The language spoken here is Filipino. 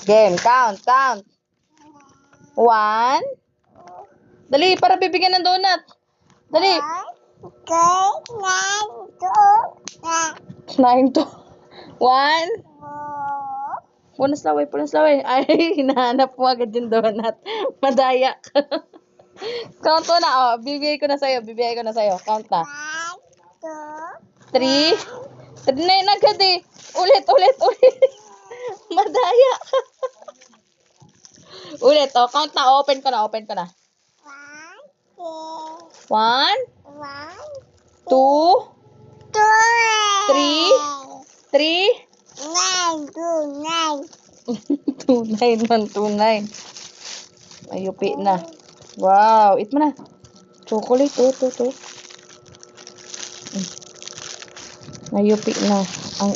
Game. Count. 1. Dali, para bibigyan ng donut. Dali. 9 to. 1. Punas laway. Ay, hinahanap mo agad yung donut. Madaya ka. Count mo na, bibigay ko na sa'yo. Count na. 3. 3 na yun agad eh. Ulit. Madaya ka. Ulit, count na. Open ko na. 1, 2, 3. 9. Ayupi na. Wow, eat mo na. Chocolate, to. Ayupi na. Ang